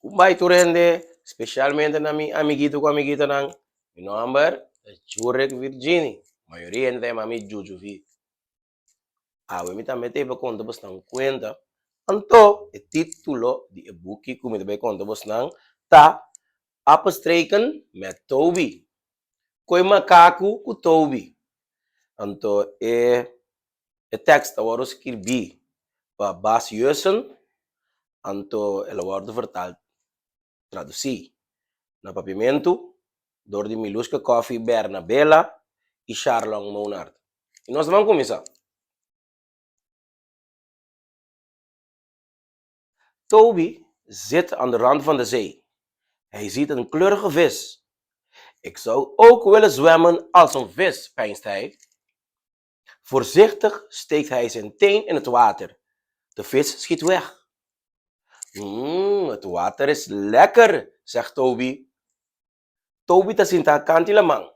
Vai turende, especialmente na mi amiguito com amiguita nang, mi number é Jurek Virginie. Maioria ainda tem mami Juju vi. We também teve conta bastante conta. Então, o título de e-book que me teve conta bastante tá Apostreken met Toby. Koi macaco com Toby. Então, o texto agora escrevi para Bas Jussen. Então, ela agora vertaal traduzir. Na Pavimento, door de Miluska Coffee, Berna Bella e Charlon Monard. E nós vamos começar. Toby zit aan de rand van de zee. Hij ziet een kleurige vis. Ik zou ook willen zwemmen als een vis, peinst hij. Voorzichtig steekt hij zijn teen in het water. De vis schiet weg. Het water is lekker, zegt Toby. Toby te sinta kanti lamang.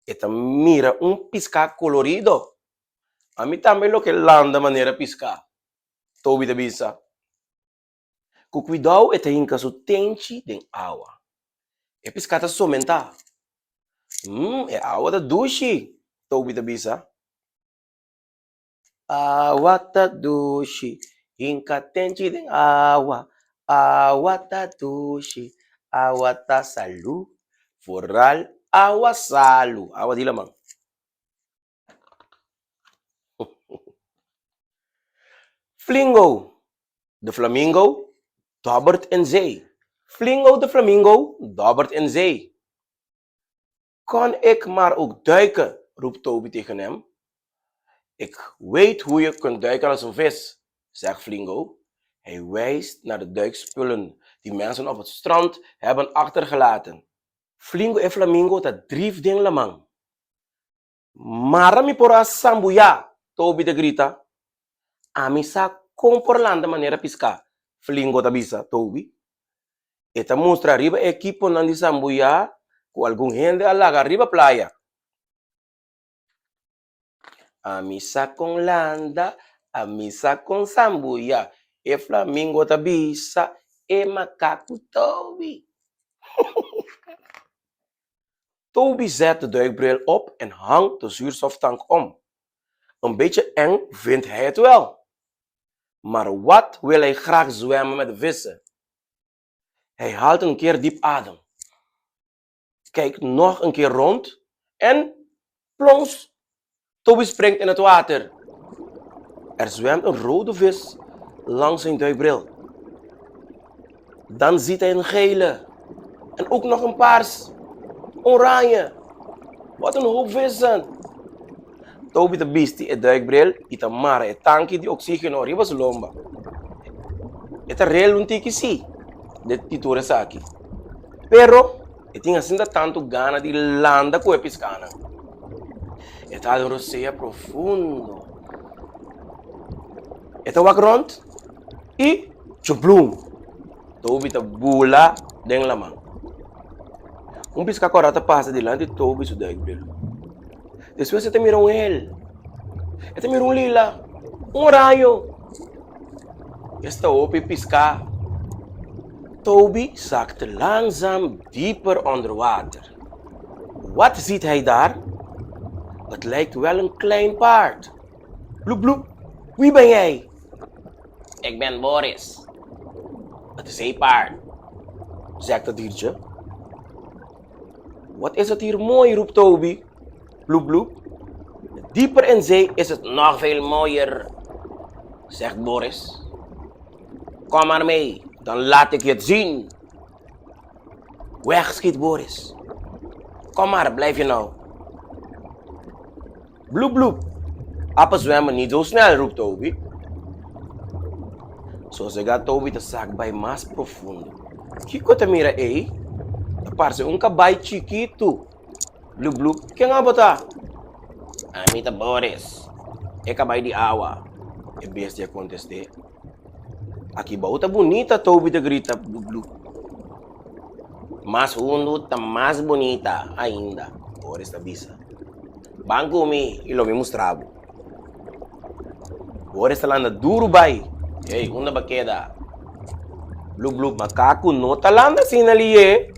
Ita mira pisca colorido. A mí también lo que landa manera piscar. Toby te bisa. Com cuidado, ita hinca su tente den água. E piscata somenta. É água da duche. Toby te bisa. Água da duche. Hinca tente den água. Água da duche. Água da salu. Vooral água salu. Água di lamang. Flingo. De flamingo dobbert in zee. Flingo de flamingo dobbert in zee. Kan ik maar ook duiken, roept Toby tegen hem. Ik weet hoe je kunt duiken als een vis, zegt Flingo. Hij wijst naar de duikspullen die mensen op het strand hebben achtergelaten. Flingo en Flamingo dat drief ding lamang. Marami por sambuya, Toby de grita. Amisa compor landa maneira piscar. Flingo tabisa, Toby. Esta mostra arriba equipo nandi sambuya com algum gente alaga arriba playa. Amisa com landa, amisa com sambuya. E Flamingo tabisa, e macaco Toby. Toby zet de duikbril op en hangt de zuurstoftank om. Een beetje eng vindt hij het wel. Maar wat wil hij graag zwemmen met de vissen? Hij haalt een keer diep adem. Kijkt nog een keer rond en plons. Toby springt in het water. Er zwemt een rode vis langs zijn duikbril. Dan ziet hij een gele en ook nog een paars, oranje. Wat een hoop vissen. Toby de bisti e duikbril, itamara e tanki di oxigeno riba sa lomba. Ita real un tiki si, de titura sa aqui. Pero, tinha sinda tanto gana di landa com e piscana. Ita de roceia profundo. Ita wak rond, e chublum. Toby ta bula den lamang. Pisca corata passa delante de Toby su duikbril. Después te mira él. Te mira un lila. Un rayo. Esta opi pisca. Toby zakt langzaam dieper onder water. Wat ziet hij daar? Het lijkt wel een klein paard. Bloep bloep. Wie ben jij? Ik ben Boris. Het zeepaard, zegt het diertje. Wat is het hier mooi, roept Toby. Bloep bloep. Dieper in zee is het nog veel mooier, zegt Boris. Kom maar mee, dan laat ik je het zien. Weg schiet Boris. Kom maar, blijf je nou. Bloep bloep. Appen zwemmen niet zo snel, roept Toby. Zo chega Toby te sac bij mais profundo. Kiko te mira aí. Parece um cabai chiquito. Blue blue. Que nga bota? Amita Boris. É cabai de água. E bestia conteste. Aqui bauta bonita, Toby te grita. Blue blue. Mas fundo tá mais bonita ainda. Boris te bisa. Banco me e lo me mostrava. Boris te landa duro bai. Ei, onde ba queda? Blue blue macaco no talanda sinalie.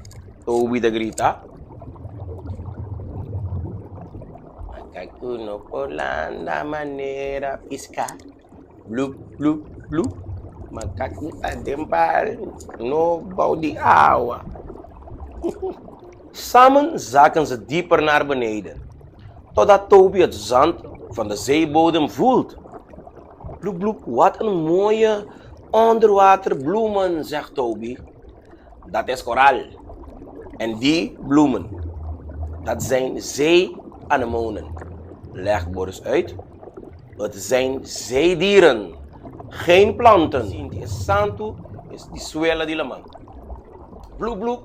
Toby te grita. Macaco no polanda manera pisca. Blue blue blue. Macaco tadempal no bouw die awa. Samen zakken ze dieper naar beneden, totdat Toby het zand van de zeebodem voelt. Bloep bloep, wat een mooie onderwaterbloemen, zegt Toby. Dat is koraal. En die bloemen, dat zijn zeeanemonen, legt Boris uit. Het zijn zeedieren, geen planten. Die santo is die suela die lamang. Bloep bloep,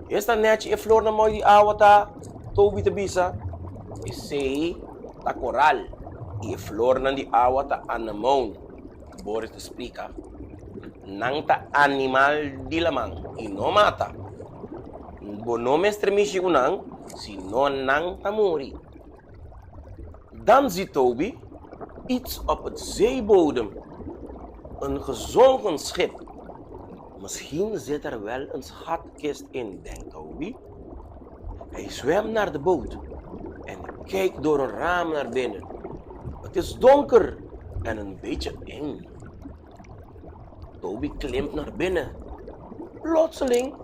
is dat netje in flor na mooi die awata, Toby te bisa? Is zee, ta koraal. Die flor na die awata anemon. Boris te sprika. Nang ta animal di lamang, inomata. Bono mestremishi unang, sino nang tamuri. Dan ziet Toby iets op het zeebodem. Een gezonken schip. Misschien zit er wel een schatkist in, denkt Toby. Hij zwemt naar de boot en kijkt door een raam naar binnen. Het is donker en een beetje eng. Toby klimt naar binnen. Plotseling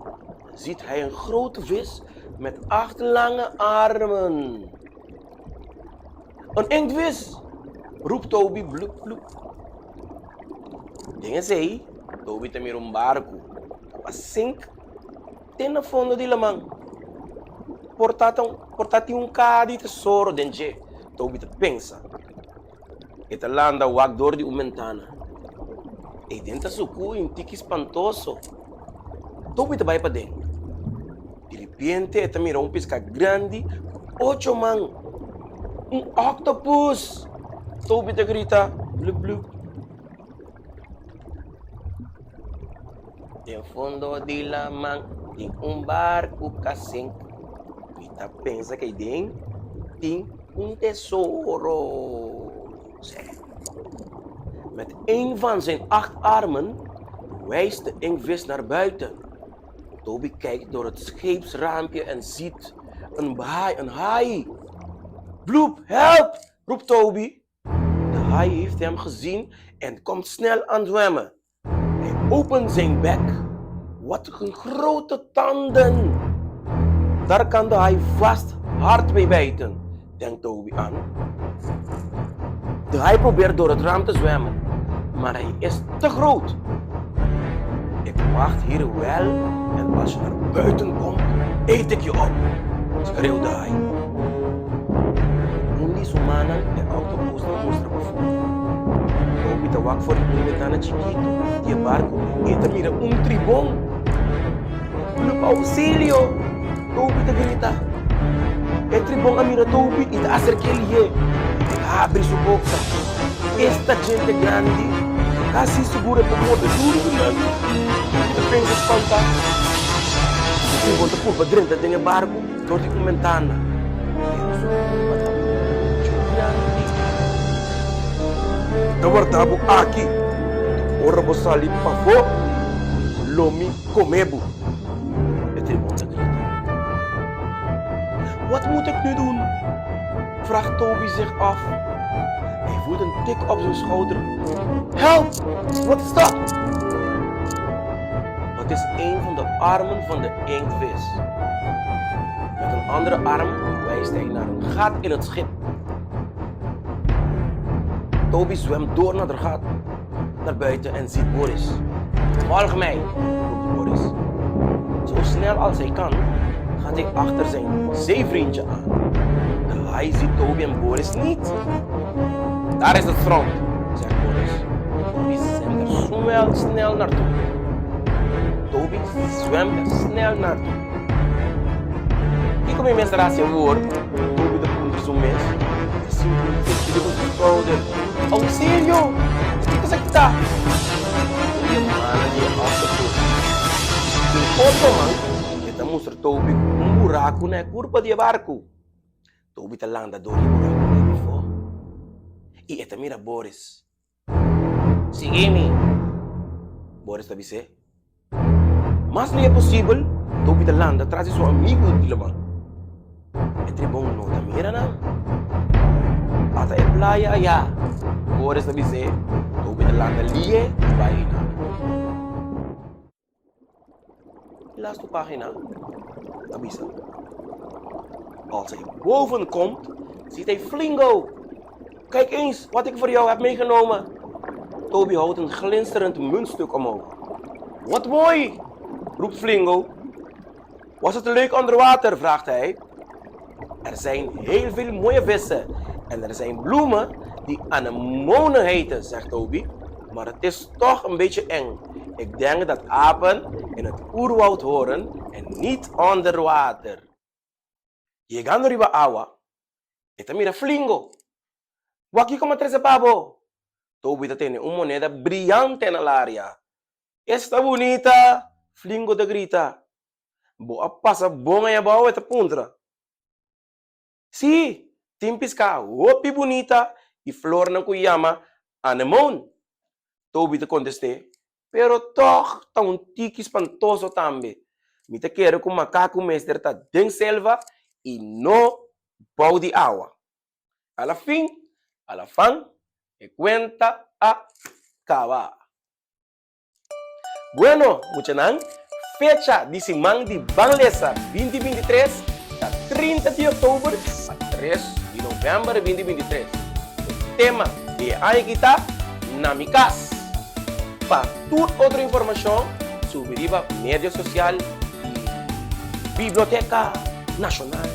ziet hij een grote vis met 8 lange armen. Een inktvis, roept Toby bloep bloep. Dingen zei, Toby te meer een barco. Asink, tena fondo di lamang. Portati un ka di tesoro denje. Toby te pensa. Ita landa wag door di umentana. E denta suku in tiki espantoso. Toby te vai pa den. De repente ita mira un pisca grande, 8 man. Un octopus. Toby te grita, blup blup. En fondo di lamang, tem barco kasink. Ita pensa que tem tesoro. Met een van zijn 8 armen wijst de inktvis naar buiten. Toby kijkt door het scheepsraampje en ziet een haai. Bloep, help, roept Toby. De haai heeft hem gezien en komt snel aan zwemmen. Hij opent zijn bek. Wat een grote tanden. Daar kan de haai vast hard mee bijten, denkt Toby aan. De haai probeert door het raam te zwemmen, maar hij is te groot. Ik wacht hier wel en als je naar buiten komt, eet ik je op, schreeuwt de haai. Hindi sumanan e autobus na mostra pa fundo. Toby tawag voor die ventana chiquito, die barco, e mira un tribong. Bloep auxilio, Toby te grita. El tribong a mira Toby y te acerca el ye. Abre su boca. Esta gente grande, casi segura por modo duro grande. Te pensa espantar. E volta por para dentro de barco, door die ventana. Tawar-tabo aki. Ora bosali pavo. Lomi komebu. Het is grita. Wat moet ik nu doen? Vraagt Toby zich af. Hij voelt een tik op zijn schouder. Help! Wat is dat? Het is een van de armen van de inktvis. Met een andere arm wijst hij naar een gat in het schip. Toby zwemt door naar het gat, naar buiten en ziet Boris. Volg mij, roept Boris. Zo snel als hij kan, gaat hij achter zijn zeevriendje aan. De haai ziet Toby en Boris niet. Daar is het strand, zegt Boris. Toby zwemt er snel naartoe. Toby zwemt er snel naartoe. Kijk me mensen raasje voor. Toby de punter zo mes. Hij ziet een tikje op zijn schouder. Auxilio! Kijk eens ik daar. Die man die achterkomt. In auto man, kita moest Toby een buraco na curva di barco. Toby te landa door die buraco na before. Y esta mira Boris. Sígueme. Boris te dice, Mas não é possível, Toby da landa traz seu amigo de Lama. É tribom nota mira não. Ata é playa ya. Agora sabe se Toby da landa lie vai na. Laatste pagina. Avisa. Als hij boven komt, ziet hij Flingo. Kijk eens wat ik voor jou heb meegenomen. Toby houdt een glinsterend muntstuk omhoog. Wat mooi, roept Flingo. Was het leuk onder water, vraagt hij. Er zijn heel veel mooie vissen en er zijn bloemen die anemonen heten, zegt Toby. Maar het is toch een beetje eng. Ik denk dat apen in het oerwoud horen en niet onder water. Llegando arriba agua, esta mira Flingo. Aquí como tres pavo. Toby tiene una moneda brillante en el área. Está bonita, Flingo te grita. Boa passa bom aí abaixo esta puntra. Sí, timpisca hopi bonita y flor na kuyama anemone. Toby te contesté, pero toch tá um tique espantoso também. Me te quero com macaco mestre tá dentro selva e no pau de água. A la fin, a la fan, e cuenta acaba. Bueno, muchanan, fecha de Simang de Banglesa 2023, a 30 de outubro a 3 de novembro de 2023. O tema de aí kita na mi casa. Para toda outra informação sobre a mídia social e Biblioteca Nacional